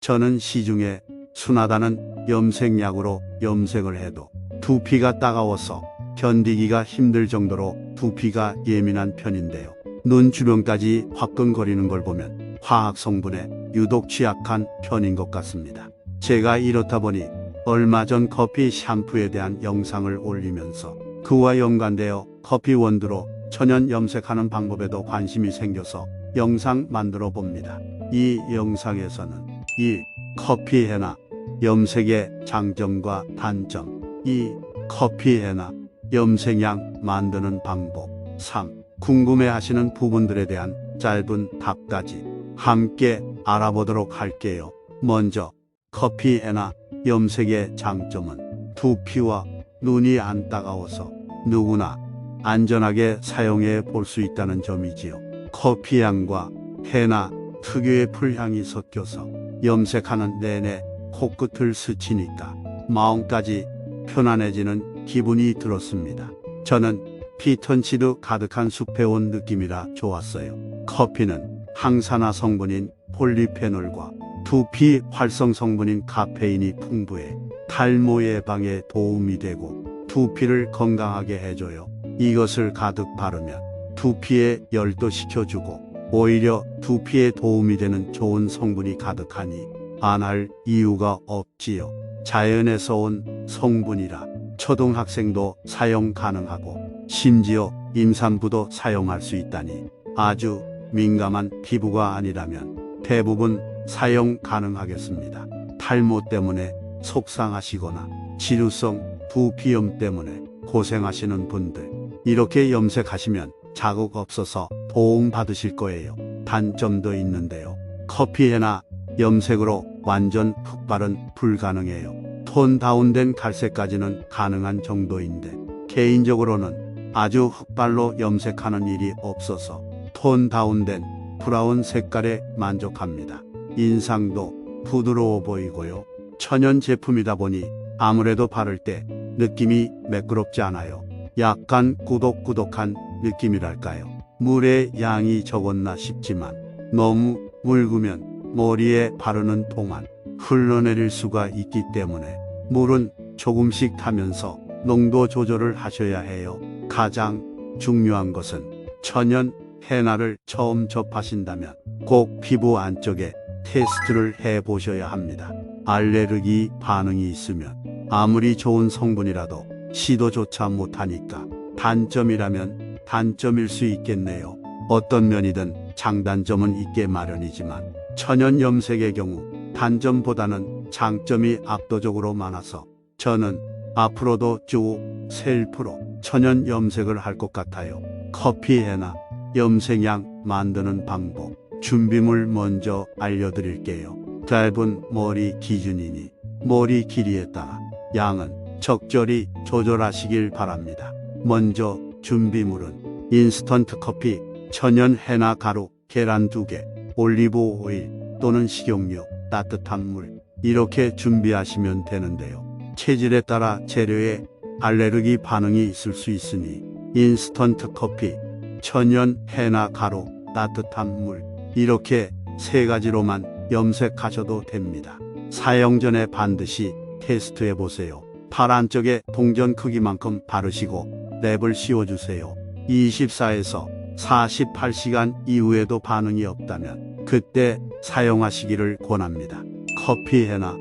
저는 시중에 순하다는 염색약으로 염색을 해도 두피가 따가워서 견디기가 힘들 정도로 두피가 예민한 편인데요. 눈 주변까지 화끈거리는 걸 보면 화학 성분에 유독 취약한 편인 것 같습니다. 제가 이렇다 보니 얼마 전 커피 샴푸에 대한 영상을 올리면서 그와 연관되어 커피 원두로 천연 염색하는 방법에도 관심이 생겨서 영상 만들어 봅니다. 이 영상에서는 1. 커피 henna 염색의 장점과 단점. 2. 커피 henna 염색약 만드는 방법. 3. 궁금해하시는 부분들에 대한 짧은 답까지 함께 알아보도록 할게요. 먼저 커피 henna 염색의 장점은 두피와 눈이 안 따가워서 누구나 안전하게 사용해 볼 수 있다는 점이지요. 커피향과 henna 특유의 풀향이 섞여서 염색하는 내내 코끝을 스치니까 마음까지 편안해지는 기분이 들었습니다. 저는 피톤치드 가득한 숲에 온 느낌이라 좋았어요. 커피는 항산화 성분인 폴리페놀과 두피 활성 성분인 카페인이 풍부해 탈모 예방에 도움이 되고 두피를 건강하게 해줘요. 이것을 가득 바르면 두피에 열도 식혀주고 오히려 두피에 도움이 되는 좋은 성분이 가득하니 안 할 이유가 없지요. 자연에서 온 성분이라 초등학생도 사용 가능하고 심지어 임산부도 사용할 수 있다니 아주 민감한 피부가 아니라면 대부분 사용 가능하겠습니다. 탈모 때문에 속상하시거나 지루성 두피염 때문에 고생하시는 분들 이렇게 염색하시면 자극 없어서 도움 받으실 거예요. 단점도 있는데요. 커피 henna 염색으로 완전 흑발은 불가능해요. 톤 다운된 갈색까지는 가능한 정도인데 개인적으로는 아주 흑발로 염색하는 일이 없어서 톤 다운된 브라운 색깔에 만족합니다. 인상도 부드러워 보이고요. 천연 제품이다 보니 아무래도 바를 때 느낌이 매끄럽지 않아요. 약간 꾸덕꾸덕한 느낌이랄까요. 물의 양이 적었나 싶지만 너무 묽으면 머리에 바르는 동안 흘러내릴 수가 있기 때문에 물은 조금씩 타면서 농도 조절을 하셔야 해요. 가장 중요한 것은 천연 henna를 처음 접하신다면 꼭 피부 안쪽에 테스트를 해보셔야 합니다. 알레르기 반응이 있으면 아무리 좋은 성분이라도 시도조차 못하니까 단점이라면 단점일 수 있겠네요. 어떤 면이든 장단점은 있게 마련이지만 천연 염색의 경우 단점보다는 장점이 압도적으로 많아서 저는 앞으로도 쭉 셀프로 천연 염색을 할 것 같아요. 커피 henna 염색약 만드는 방법. 준비물 먼저 알려드릴게요. 짧은 머리 기준이니 머리 길이에 따라 양은 적절히 조절하시길 바랍니다. 먼저 준비물은 인스턴트 커피, 천연 henna 가루, 계란 2개, 올리브 오일 또는 식용유, 따뜻한 물 이렇게 준비하시면 되는데요. 체질에 따라 재료에 알레르기 반응이 있을 수 있으니 인스턴트 커피, 천연 henna 가루, 따뜻한 물 이렇게 세 가지로만 염색하셔도 됩니다. 사용 전에 반드시 테스트해 보세요. 팔 안쪽에 동전 크기만큼 바르시고 랩을 씌워주세요. 24에서 48시간 이후에도 반응이 없다면 그때 사용하시기를 권합니다. 커피 henna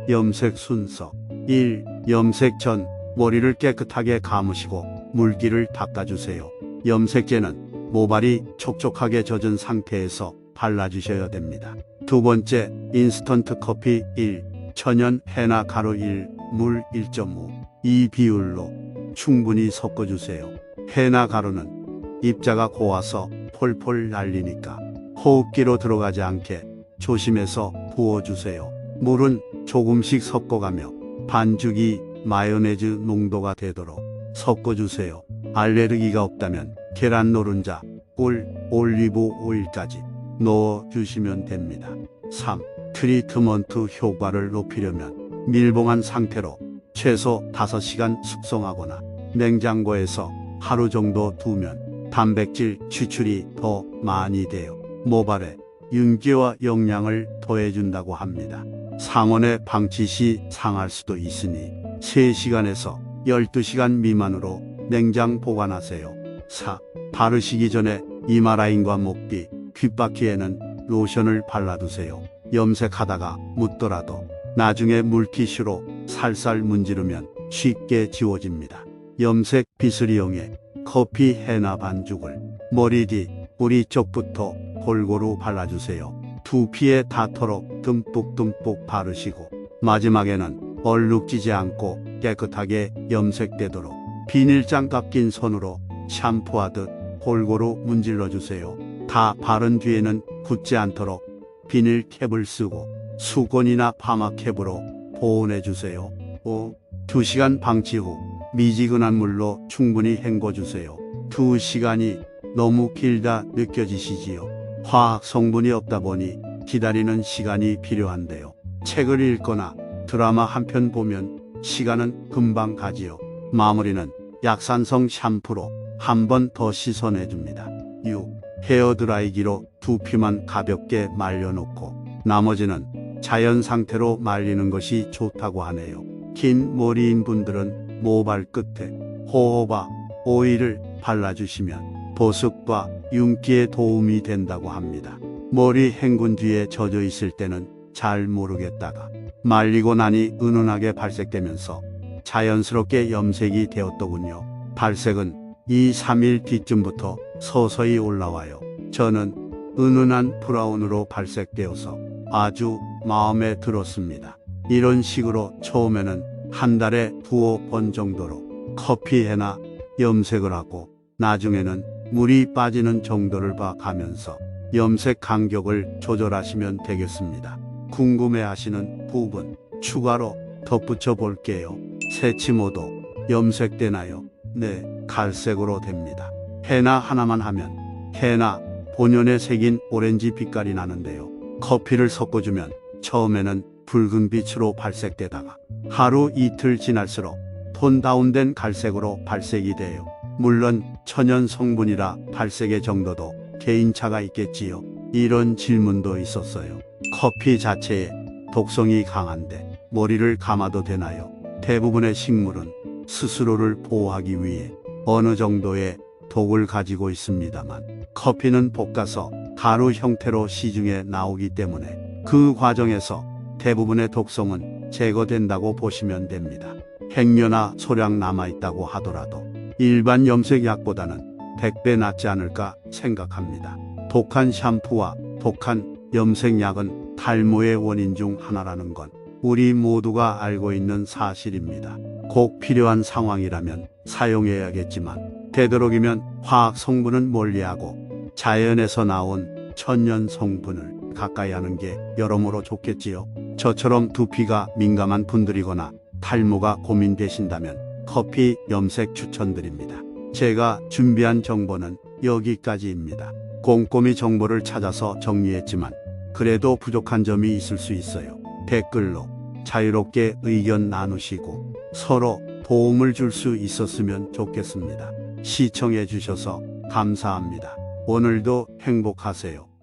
염색 순서. 1. 염색 전 머리를 깨끗하게 감으시고 물기를 닦아주세요. 염색제는 모발이 촉촉하게 젖은 상태에서 발라주셔야 됩니다. 두 번째, 인스턴트 커피 1, 천연 henna 가루 1, 물 1.5, 이 비율로 충분히 섞어주세요. henna 가루는 입자가 고와서 폴폴 날리니까 호흡기로 들어가지 않게 조심해서 부어주세요. 물은 조금씩 섞어가며 반죽이 마요네즈 농도가 되도록 섞어주세요. 알레르기가 없다면 계란 노른자, 꿀, 올리브 오일까지 넣어주시면 됩니다. 3. 트리트먼트 효과를 높이려면 밀봉한 상태로 최소 5시간 숙성하거나 냉장고에서 하루 정도 두면 단백질 추출이 더 많이 돼요. 모발에 윤기와 영양을 더해준다고 합니다. 상온에 방치 시 상할 수도 있으니 3시간에서 12시간 미만으로 냉장 보관하세요. 4. 바르시기 전에 이마 라인과 목 뒤, 귓바퀴에는 로션을 발라두세요. 염색하다가 묻더라도 나중에 물티슈로 살살 문지르면 쉽게 지워집니다. 염색 빗을 이용해 커피 해나 반죽을 머리 뒤 뿌리 쪽부터 골고루 발라주세요. 두피에 닿도록 듬뿍듬뿍 바르시고 마지막에는 얼룩지지 않고 깨끗하게 염색되도록 비닐장갑 낀 손으로 샴푸하듯 골고루 문질러 주세요. 다 바른 뒤에는 굳지 않도록 비닐 캡을 쓰고 수건이나 파마 캡으로 보온해 주세요. 5. 2시간 방치 후 미지근한 물로 충분히 헹궈 주세요. 2시간이 너무 길다 느껴지시지요? 화학 성분이 없다 보니 기다리는 시간이 필요한데요. 책을 읽거나 드라마 한 편 보면 시간은 금방 가지요. 마무리는 약산성 샴푸로 한 번 더 씻어내줍니다. 6. 헤어드라이기로 두피만 가볍게 말려놓고 나머지는 자연 상태로 말리는 것이 좋다고 하네요. 긴 머리인 분들은 모발 끝에 호호바 오일을 발라주시면 보습과 윤기에 도움이 된다고 합니다. 머리 헹군 뒤에 젖어 있을 때는 잘 모르겠다가 말리고 나니 은은하게 발색되면서 자연스럽게 염색이 되었더군요. 발색은 2, 3일 뒤쯤부터 서서히 올라와요. 저는 은은한 브라운으로 발색되어서 아주 마음에 들었습니다. 이런 식으로 처음에는 한 달에 2~5번 정도로 커피해나 염색을 하고 나중에는 물이 빠지는 정도를 봐가면서 염색 간격을 조절하시면 되겠습니다. 궁금해하시는 부분 추가로 덧붙여 볼게요. 새치모도 염색되나요? 네, 갈색으로 됩니다. 해나 하나만 하면 해나 본연의 색인 오렌지 빛깔이 나는데요. 커피를 섞어주면 처음에는 붉은 빛으로 발색되다가 하루 이틀 지날수록 톤 다운된 갈색으로 발색이 돼요. 물론 천연 성분이라 발색의 정도도 개인차가 있겠지요. 이런 질문도 있었어요. 커피 자체에 독성이 강한데 머리를 감아도 되나요? 대부분의 식물은 스스로를 보호하기 위해 어느 정도의 독을 가지고 있습니다만 커피는 볶아서 가루 형태로 시중에 나오기 때문에 그 과정에서 대부분의 독성은 제거된다고 보시면 됩니다. 행여나 소량 남아있다고 하더라도 일반 염색약보다는 100배 낫지 않을까 생각합니다. 독한 샴푸와 독한 염색약은 탈모의 원인 중 하나라는 건 우리 모두가 알고 있는 사실입니다. 꼭 필요한 상황이라면 사용해야겠지만 되도록이면 화학 성분은 멀리하고 자연에서 나온 천연 성분을 가까이 하는 게 여러모로 좋겠지요. 저처럼 두피가 민감한 분들이거나 탈모가 고민되신다면 커피 염색 추천드립니다. 제가 준비한 정보는 여기까지입니다. 꼼꼼히 정보를 찾아서 정리했지만 그래도 부족한 점이 있을 수 있어요. 댓글로 자유롭게 의견 나누시고 서로 도움을 줄 수 있었으면 좋겠습니다. 시청해 주셔서 감사합니다. 오늘도 행복하세요.